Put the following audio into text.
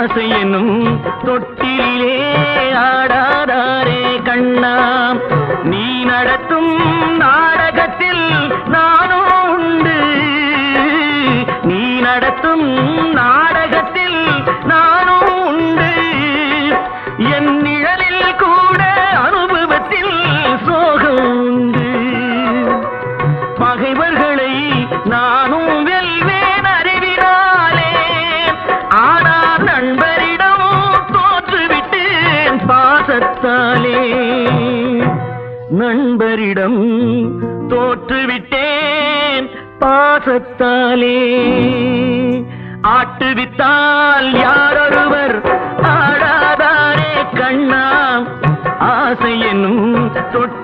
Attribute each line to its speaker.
Speaker 1: ஆசை என்னும் தொட்டிலே ஆடாதாரே கண்ணா, நீ நடத்தும் நாடகத்தில் நானும் உண்டு, நீ நடத்தும் நாடகத்தில் நானும் உண்டு, என் நிழலில் கூட அனுபவத்தில் சோகம் உண்டு. பகைவர்களை நானும் வெல்வேன் அறிவினாலே, ஆனால் நண்பரிடம் தோற்றுவிட்டேன் பாசத்தாலே, நண்பரிடம் தோற்றுவிட்டேன் பாசத்தாலே. ஆட்டுவித்தால் யாரொருவர் ஆடாதாரே கண்ணா, ஆசை என்னும் தொட்டு